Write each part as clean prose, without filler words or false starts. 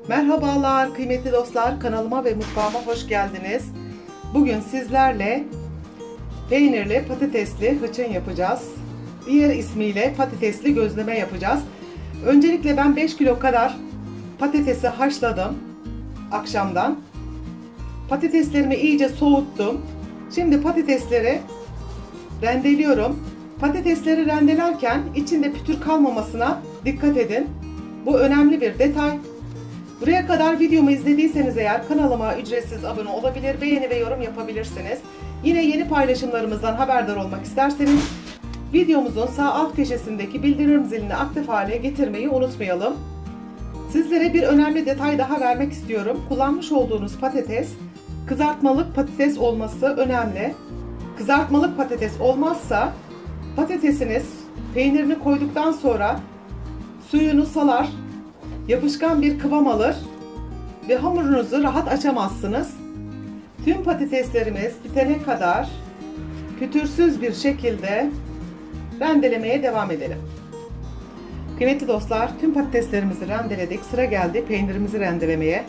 Merhabalar kıymetli dostlar, kanalıma ve mutfağıma hoş geldiniz. Bugün sizlerle peynirli patatesli hıçın yapacağız. Diğer ismiyle patatesli gözleme yapacağız. Öncelikle ben 5 kilo kadar patatesi haşladım akşamdan. Patateslerimi iyice soğuttum. Şimdi patatesleri rendeliyorum. Patatesleri rendelerken içinde pütür kalmamasına dikkat edin. Bu önemli bir detay. Buraya kadar videomu izlediyseniz eğer kanalıma ücretsiz abone olabilir, beğeni ve yorum yapabilirsiniz. Yine yeni paylaşımlarımızdan haberdar olmak isterseniz videomuzun sağ alt köşesindeki bildirim zilini aktif hale getirmeyi unutmayalım. Sizlere bir önemli detay daha vermek istiyorum. Kullanmış olduğunuz patates kızartmalık patates olması önemli. Kızartmalık patates olmazsa patatesiniz peynirini koyduktan sonra suyunu salar, yapışkan bir kıvam alır ve hamurunuzu rahat açamazsınız. Tüm patateslerimiz bitene kadar pütürsüz bir şekilde rendelemeye devam edelim. Kıymetli dostlar, tüm patateslerimizi rendeledik. Sıra geldi peynirimizi rendelemeye.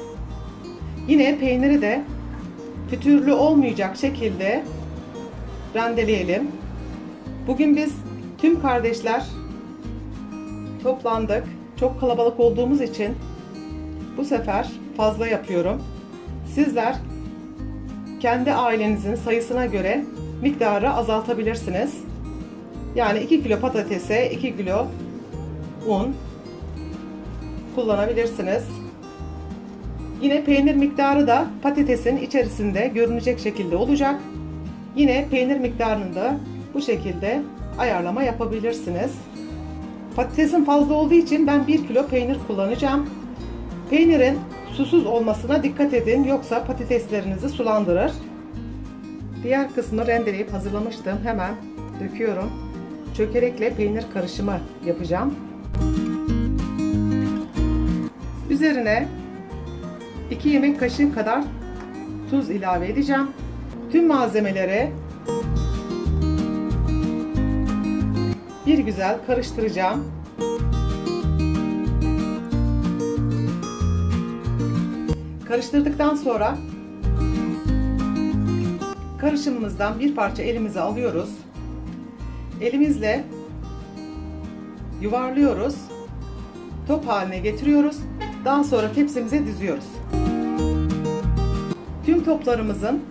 Yine peyniri de pütürlü olmayacak şekilde rendeleyelim. Bugün biz tüm kardeşler toplandık. Çok kalabalık olduğumuz için bu sefer fazla yapıyorum. Sizler kendi ailenizin sayısına göre miktarı azaltabilirsiniz. Yani 2 kilo patatese 2 kilo un kullanabilirsiniz. Yine peynir miktarı da patatesin içerisinde görünecek şekilde olacak. Yine peynir miktarını da bu şekilde ayarlama yapabilirsiniz. Patatesin fazla olduğu için ben 1 kilo peynir kullanacağım. Peynirin susuz olmasına dikkat edin, yoksa patateslerinizi sulandırır. Diğer kısmı rendeleyip hazırlamıştım. Hemen döküyorum. Çökerekle peynir karışımı yapacağım. Üzerine 2 yemek kaşığı kadar tuz ilave edeceğim. Tüm malzemelere bir güzel karıştıracağım. Karıştırdıktan sonra karışımımızdan bir parça elimize alıyoruz. Elimizle yuvarlıyoruz. Top haline getiriyoruz. Daha sonra tepsimize diziyoruz. Tüm toplarımızın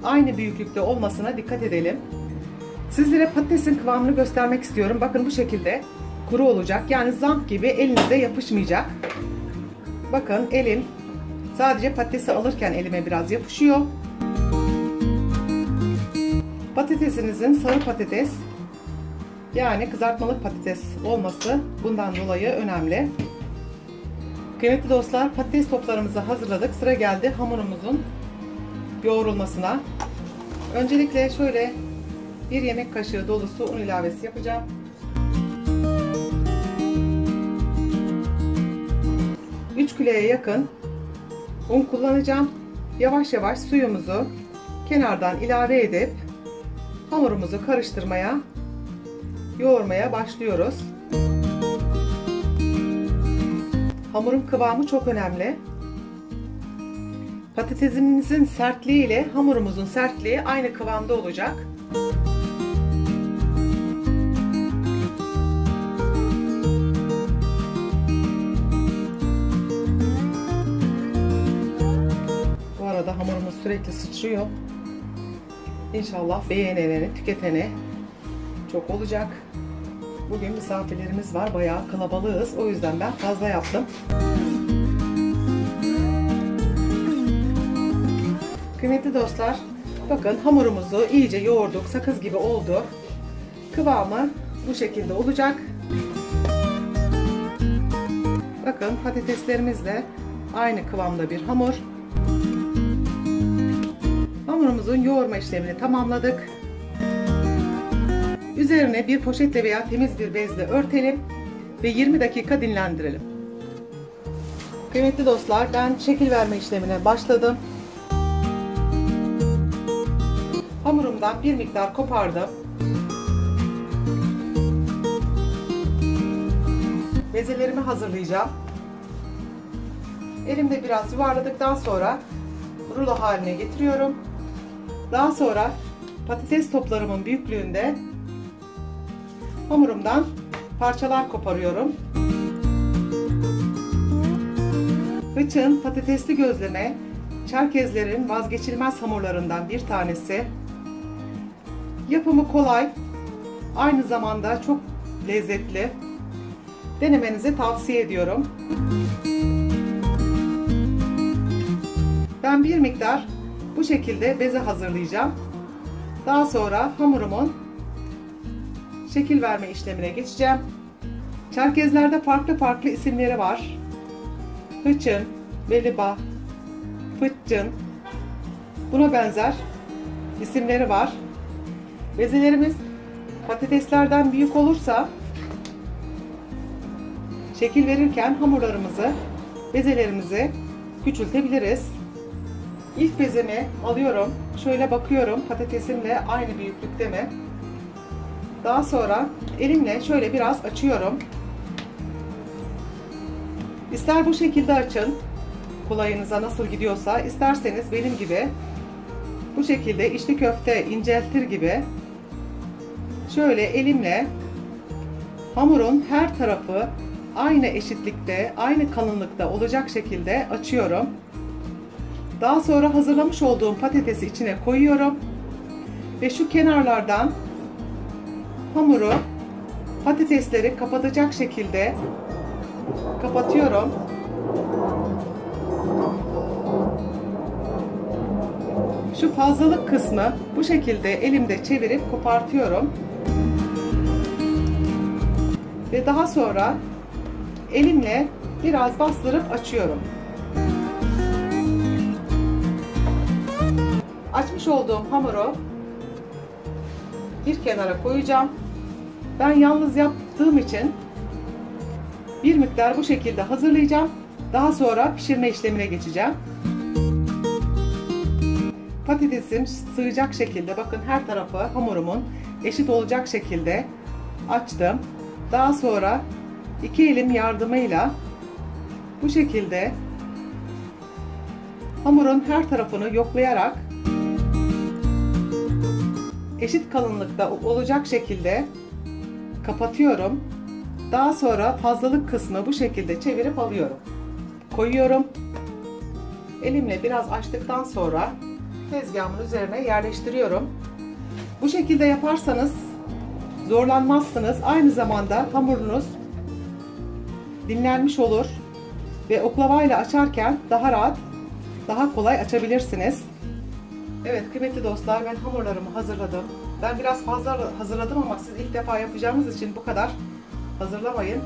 aynı büyüklükte olmasına dikkat edelim. Sizlere patatesin kıvamını göstermek istiyorum. Bakın bu şekilde kuru olacak. Yani zamp gibi elinize yapışmayacak. Bakın elim sadece patatesi alırken elime biraz yapışıyor. Patatesinizin sarı patates, yani kızartmalık patates olması bundan dolayı önemli. Kıymetli dostlar, patates toplarımızı hazırladık. Sıra geldi hamurumuzun yoğrulmasına. Öncelikle şöyle 1 yemek kaşığı dolusu un ilavesi yapacağım. Üç kiloya yakın un kullanacağım. Yavaş yavaş suyumuzu kenardan ilave edip hamurumuzu karıştırmaya, yoğurmaya başlıyoruz. Hamurun kıvamı çok önemli. Patatesimizin sertliği ile hamurumuzun sertliği aynı kıvamda olacak. Bu arada hamurumuz sürekli sıçrıyor. İnşallah beğeneni, tüketeni çok olacak. Bugün misafirlerimiz var. Bayağı kalabalığız. O yüzden ben fazla yaptım. Kıymetli dostlar, bakın hamurumuzu iyice yoğurduk. Sakız gibi oldu. Kıvamı bu şekilde olacak. Bakın patateslerimiz de aynı kıvamda bir hamur. Hamurumuzun yoğurma işlemini tamamladık. Üzerine bir poşetle veya temiz bir bezle örtelim ve 20 dakika dinlendirelim. Kıymetli dostlar, ben şekil verme işlemine başladım. Hamurumdan bir miktar kopardım. Bezelerimi hazırlayacağım. Elimde biraz yuvarladıktan sonra rulo haline getiriyorum. Daha sonra patates toplarımın büyüklüğünde hamurumdan parçalar koparıyorum. Hıçın patatesli gözleme Çerkezlerin vazgeçilmez hamurlarından bir tanesi. Yapımı kolay, aynı zamanda çok lezzetli. Denemenizi tavsiye ediyorum. Ben bir miktar bu şekilde beze hazırlayacağım. Daha sonra hamurumun şekil verme işlemine geçeceğim. Çerkezlerde farklı farklı isimleri var. Hıçın, beliba, fıçın, buna benzer isimleri var. Bezelerimiz patateslerden büyük olursa şekil verirken hamurlarımızı, bezelerimizi küçültebiliriz. İlk bezemi alıyorum. Şöyle bakıyorum, patatesimle aynı büyüklükte mi? Daha sonra elimle şöyle biraz açıyorum. İster bu şekilde açın, kolayınıza nasıl gidiyorsa, isterseniz benim gibi bu şekilde içli köfte inceltir gibi şöyle elimle hamurun her tarafı aynı eşitlikte, aynı kalınlıkta olacak şekilde açıyorum. Daha sonra hazırlamış olduğum patatesi içine koyuyorum ve şu kenarlardan hamuru patatesleri kapatacak şekilde kapatıyorum. Şu fazlalık kısmı bu şekilde elimde çevirip kopartıyorum. Ve daha sonra elimle biraz bastırıp açıyorum. Açmış olduğum hamuru bir kenara koyacağım. Ben yalnız yaptığım için bir miktar bu şekilde hazırlayacağım. Daha sonra pişirme işlemine geçeceğim. Patatesim sığacak şekilde, bakın her tarafı hamurumun eşit olacak şekilde açtım. Daha sonra iki elim yardımıyla bu şekilde hamurun her tarafını yoklayarak eşit kalınlıkta olacak şekilde kapatıyorum. Daha sonra fazlalık kısmı bu şekilde çevirip alıyorum. Koyuyorum. Elimle biraz açtıktan sonra tezgahımın üzerine yerleştiriyorum. Bu şekilde yaparsanız zorlanmazsınız. Aynı zamanda hamurunuz dinlenmiş olur ve oklavayla açarken daha rahat, daha kolay açabilirsiniz. Evet kıymetli dostlar, ben hamurlarımı hazırladım. Ben biraz fazla hazırladım ama siz ilk defa yapacağınız için bu kadar hazırlamayın.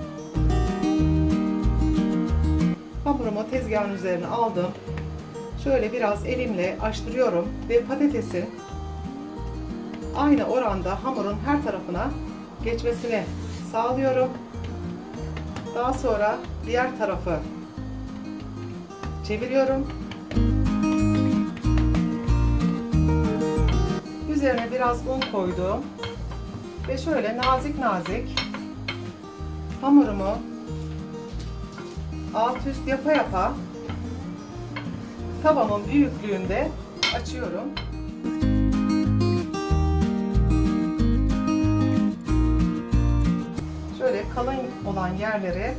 Hamurumu tezgahın üzerine aldım. Şöyle biraz elimle açtırıyorum ve patatesin aynı oranda hamurun her tarafına geçmesini sağlıyorum. Daha sonra diğer tarafı çeviriyorum. Üzerine biraz un koydum ve şöyle nazik nazik hamurumu alt üst yapa yapa tavamın büyüklüğünde açıyorum. Şöyle kalın olan yerleri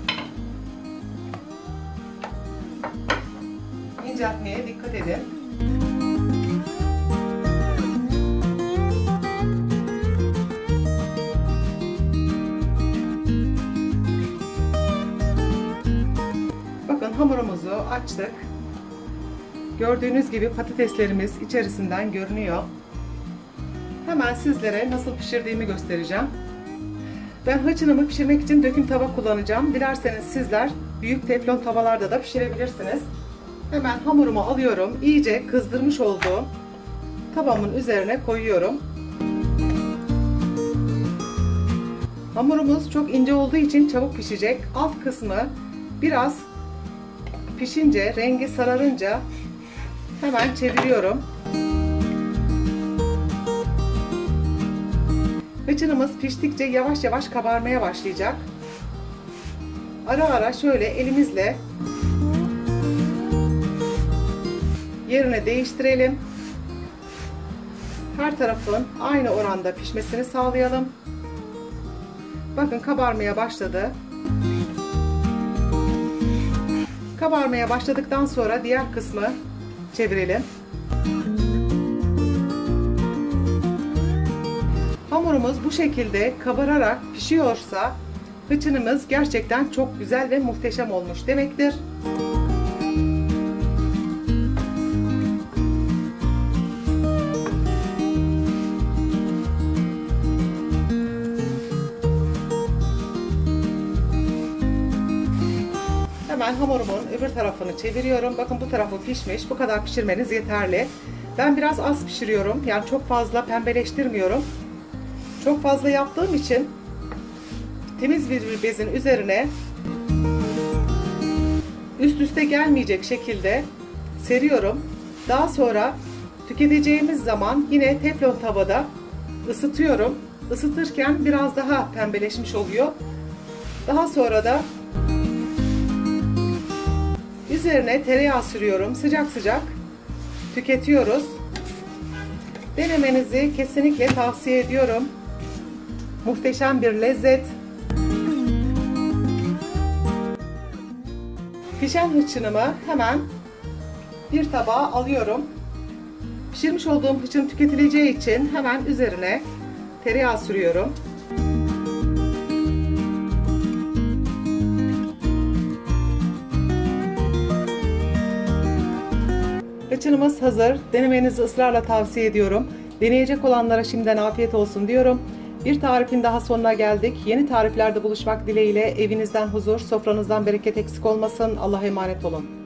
inceltmeye dikkat edin. Bakın hamurumuzu açtık. Gördüğünüz gibi patateslerimiz içerisinden görünüyor. Hemen sizlere nasıl pişirdiğimi göstereceğim. Ben hıçınımı pişirmek için döküm tava kullanacağım. Dilerseniz sizler büyük teflon tavalarda da pişirebilirsiniz. Hemen hamurumu alıyorum. İyice kızdırmış olduğum tavamın üzerine koyuyorum. Hamurumuz çok ince olduğu için çabuk pişecek. Alt kısmı biraz pişince, rengi sararınca hemen çeviriyorum. Hıçınımız piştikçe yavaş yavaş kabarmaya başlayacak. Ara ara şöyle elimizle yerine değiştirelim. Her tarafın aynı oranda pişmesini sağlayalım. Bakın kabarmaya başladı. Kabarmaya başladıktan sonra diğer kısmı çevirelim. Hamurumuz bu şekilde kabararak pişiyorsa hıçınımız gerçekten çok güzel ve muhteşem olmuş demektir. Hemen hamurumun öbür tarafını çeviriyorum. Bakın bu tarafı pişmiş. Bu kadar pişirmeniz yeterli. Ben biraz az pişiriyorum. Yani çok fazla pembeleştirmiyorum. Çok fazla yaptığım için temiz bir bezin üzerine üst üste gelmeyecek şekilde seriyorum. Daha sonra tüketeceğimiz zaman yine teflon tavada ısıtıyorum. Isıtırken biraz daha pembeleşmiş oluyor. Daha sonra da üzerine tereyağı sürüyorum. Sıcak sıcak tüketiyoruz. Denemenizi kesinlikle tavsiye ediyorum. Muhteşem bir lezzet. Pişen hıçınımı hemen bir tabağa alıyorum. Pişirmiş olduğum hıçın tüketileceği için hemen üzerine tereyağı sürüyorum. Hıçınımız hazır. Denemenizi ısrarla tavsiye ediyorum. Deneyecek olanlara şimdiden afiyet olsun diyorum. Bir tarifin daha sonuna geldik. Yeni tariflerde buluşmak dileğiyle evinizden huzur, sofranızdan bereket eksik olmasın. Allah'a emanet olun.